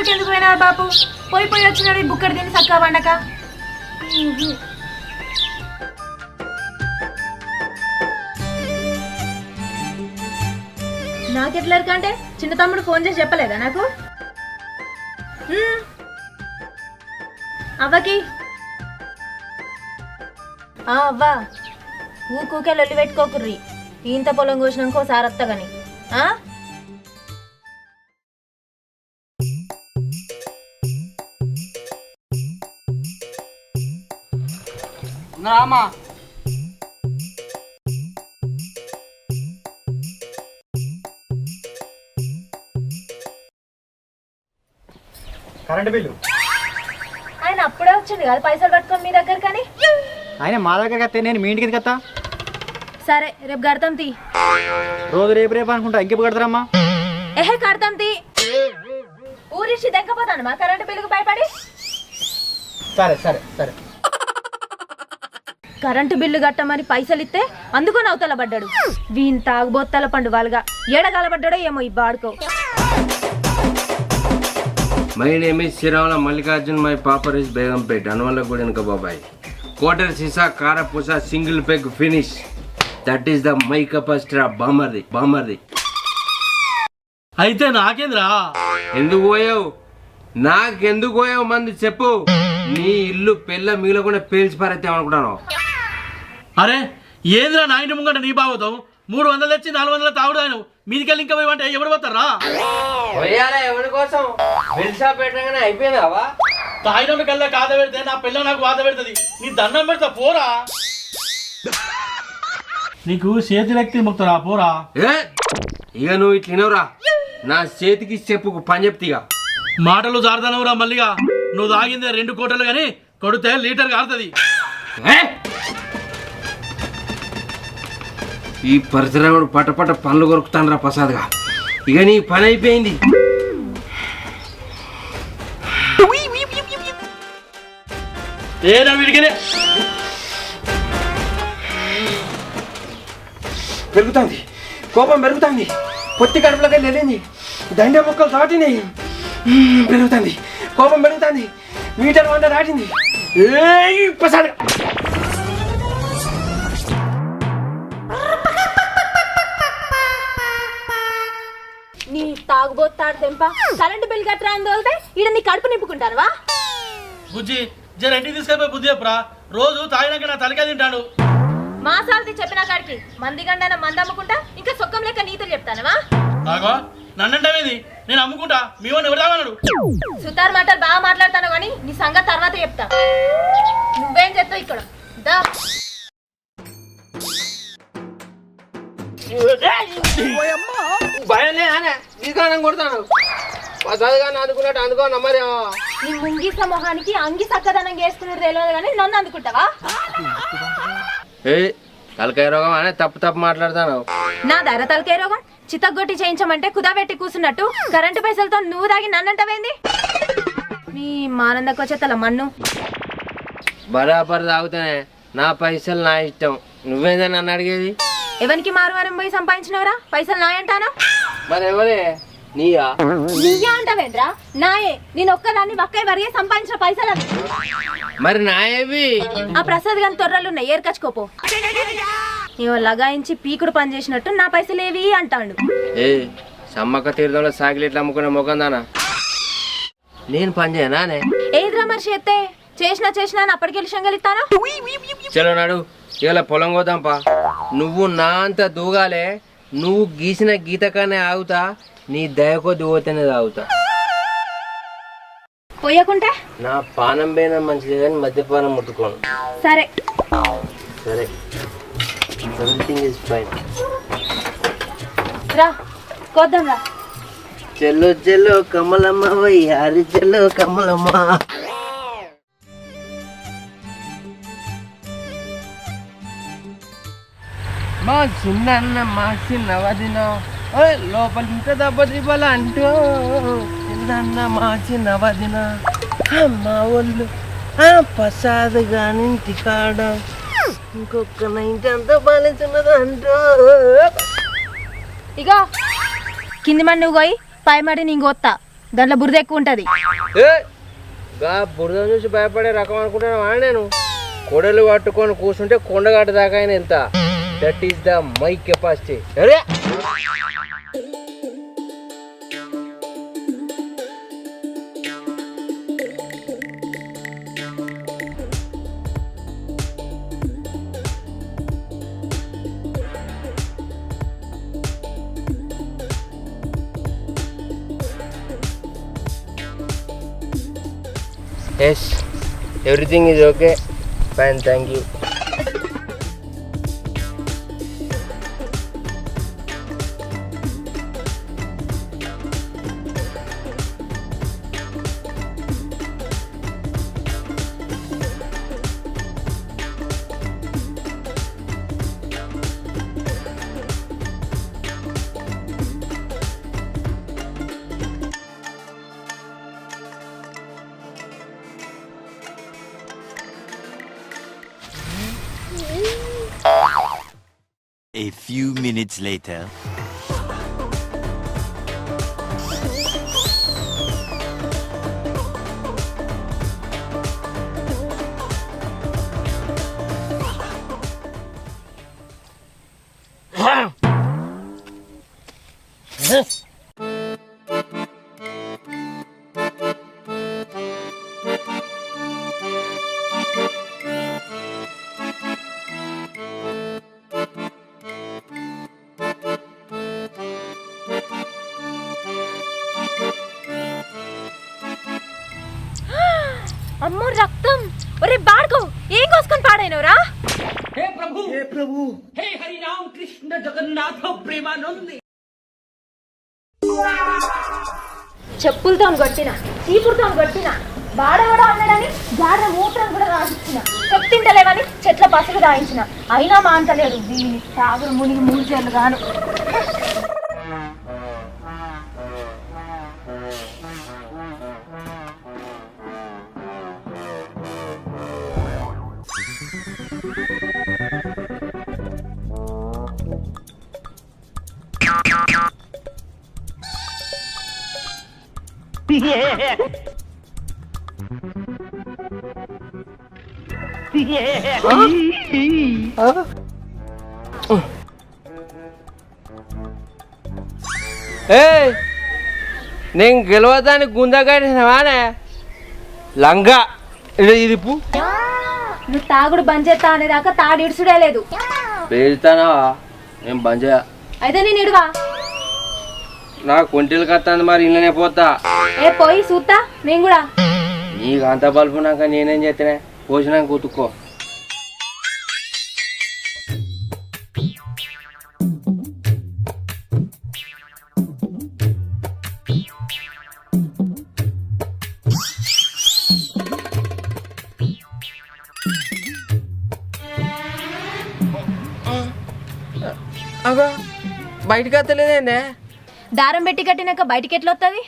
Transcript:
ఊరికి ఎందుకు పోయినా బాపు? పోయి పోయి వచ్చినాడు ఈ బుక్కడి తిని చక్కగా వండక. నాకెట్లా అంటే చిన్న తమ్ముడు ఫోన్ చేసి చెప్పలేదా నాకు? అవ్వకి అవ్వా ఊకూకే లొల్లి పెట్టుకోకుర్రి. ఇంత పొలం కోసినాకో సారత్తగాని రామా. కరెంట్ బిల్లు ఆయన అప్పుడే వచ్చింది కదా పైసలు పట్టుకొని మీ దగ్గర. కానీ ఆయన మా దగ్గర కత్తే నేను మీ ఇంటికి కత్తా. సరే రేపు కడతాం తీ. రోజు రేపు రేపు అనుకుంటా ఇంకెప్పుడు కడతారమ్మా? ఏహే కడతాం తీ. ఊరిచ్చి దెక్కపోతాను మా కరెంటు బిల్లుకు భయపడి. సరే సరే సరే. కరెంటు బిల్లు కట్టమని పైసలు ఇస్తే అందుకొని అవతల పడ్డాడు. వీని తాగుబోత్తల పండు వాళ్ళగా ఏడగలబడ్డాడో ఏమో ఈ బాడుకో. My name is Shiravana Mallikarjun. My papa is Begumpet. Anwala Gudenka Babai. Quarter sisa, kara pusa, single peg finish. That is the my capacity Bamardi. అయితే నాకేంద్రా? ఎందుకు పోయావు? నాకెందుకు పోయావు మంది చెప్పు. నీ ఇల్లు పెళ్ళ మిగలకుండా పేల్చి పారేద్దాం అనుకుంటాను. అరే ఏంద్రా నా ఇంటి ముంగట నీ బావతాం? 300 తెచ్చి 400 తాగుడు ఆయన మీదికెళ్ళి ఇంకా పోయి ఎవరు పోతారా? ఎవరి కోసం వెల్సా పెట్టగానే అయిపోయిందావా? తాగిన కల్లా కాద పెడితే నా పిల్ల నాకు బాధ పెడుతుంది. నీ దండం పెడతా పోరా. నీకు చేతి వ్యక్తి ముక్తరా పోరా. ఇక నువ్వు ఇట్లినవురా నా చేతికి చెప్పుకు పని చెప్తిగా. మాటలు జారుతానవురా మల్లిగా. నువ్వు తాగింది 2 కోటలు గాని కొడితే లీటర్ కారుతుంది. ఈ పరిసరాడు పటపట పనులు కొరుకుతానరా ప్రసాద్గా. ఇక నీ పని అయిపోయింది. ఏనా వీడికినే పెరుగుతుంది, కోపం పెరుగుతుంది, పొత్తి కడుపులోకి వెళ్ళింది, దండ మొక్కలు దాటినాయి. పెరుగుతుంది, కోపం పెరుగుతుంది, మీటర్ 100 దాటింది. ప్రసాద్ నీ తాగుబోతాడు తెంప కరెంటు బిల్ కట్టరా అని తోలితే ఈడ నీ కడుపు నింపుకుంటానవా? బుజ్జి జర ఇంటికి తీసుకెళ్ళిపోయి బుద్ధి చెప్పురా. రోజు తాగినాక నా తలకాయ తింటాడు. మా సార్ది చెప్పిన కాడికి మంది గండైనా మంది అమ్ముకుంటా ఇంకా సొక్కం లెక్క నీతులు చెప్తానవా? నాగో నన్నంటేది నేను అమ్ముకుంటా. మీ వాడిని ఎవరు తాగన్నాడు? సుతార్ మాటలు బాగా మాట్లాడతాను కానీ నీ సంగతి తర్వాత చెప్తా. నువ్వేం చెప్తావు ఇక్కడ దా. భయం కొడతాను. ప్రసాద్గాని అనుకున్నట్టు అనుకోను మరి. నీ ముంగిస మొహానికి అంగి సక్కదనం చేస్తున్నారు తెలియదు కానీ నన్ను అందుకుంటావా? తలకాయ రోగం అనే తప్పు మాట్లాడతాను. నా ధర తలకాయ రోగం చితగొట్టి చేయించమంటే కుదాబెట్టి కూర్చున్నట్టు కరెంటు పైసలతో నువ్వు తాగి నన్నంటవేంది? నీ మానందకు వచ్చే తల మన్ను. బరాబర్ తాగుతానే, నా పైసలు నా ఇష్టం. నువ్వేందా నన్ను అడిగేది? ఎవరికి మారువారం పోయి సంపాదించినవరా పైసలు నాయంటానా? మరి ఎవరే? నీయా? నీయా అంటావేంద్రా? నాయే. నేను ఒక్కదాన్ని వక్కయ్య వరిగే సంపాదించిన పైసలు. మరి నాయేవి? ఆ ప్రసాద్ గాని తొర్రలు ఉన్నాయి, ఏర్కచ్చుకోపో. ఇవో లగాయించి పీకుడు పని చేసినట్టు నా పైసలు ఏవి అంటాడు. సమ్మక్క తీర్థంలో సాగిలిట్లు అమ్ముకునే మొగందానా? నేను పని చేయనా? ఏదిరా మరి చేస్తే చేసినా అని అప్పటికెళ్ళి శంగలిస్తానా? చలో నాడు ఇలా పొలం కోదాంపా. నువ్వు నా అంత దూగాలే. నువ్వు గీసిన గీతకానే ఆగుతా, నీ దయకొద్ది పోతేనే తాగుతా. పోయకుంటే నా పానం పోయినా మంచిది కానీ మద్యపానం ముట్టుకోను. సరే సరే, ఎవ్రీథింగ్ ఇస్ ఫైన్. రా కోద్దాం రా. చెల్లో చెల్లో కమలమ్మ వయ్యారి చెల్లో కమలమ్మ. మా చిన్న మా చిన్న వదిన లోపల ఇంత దెబ్బ అంటూ చిన్న మా చిన్న వదిన మా ఒళ్ళు ప్రసాద్ గాని ఇంటికాడ ఇంకొక నైంటి అంత బాలేచున్నది అంటూ. ఇగో కింది మడి నువ్వు పోయి పై మడి నేను కొత్తా. దాంట్లో బురద ఎక్కువ ఉంటది. బురద చూసి భయపడే రకం అనుకుంటున్నా నేను. కొడలు పట్టుకొని కూర్చుంటే కొండగట్ట దాకా అయినా వెళ్తా. That is the my capacity. అరే yes, everything is okay. Fine, thank you. A few minutes later. అమ్మో రక్తం. ఒరే బాడ్కో, ఏం కోసుకొని పాడైనవరా? हे प्रभु हे हरि राम कृष्ण जगन्नाथ प्रेमानंद. చెప్పులతో కొట్టిన, చీపురుతో కొట్టిన, బాడవాడా అన్నాడని జాడ మూత్రం కూడా రాసిచ్చిన, చెప్తింటలేవని చెట్ల పసులు రాయించిన, అయినా మాంతలేడు. దీన్ని తాగుడు మునిగి మూల్చేళ్ళు గాను. నేను గెలవదాన్ని గుందగాడినవానే లంగా ఇది పూ. నువ్వు తాగుడు బంద్ చేస్తా అనేదాకా తాడు ఇడుచుడే లేదు. పేరుతానా నేను బంద్ చేయ. అయితే నేను ఇడువా. నాకు ఒంటిలు కత్తాంది, మరి ఇళ్ళనే పోతా. ఏ పోయి చూస్తా నేను కూడా. నీకు అంత బలుపునాక నేనేం చేస్తేనే పోసినాక ఉతుక్కో. అగో బయటకు వస్తలేదేందే? దారం పెట్టి కట్టినాక బయటికి ఎట్లా వస్తుంది?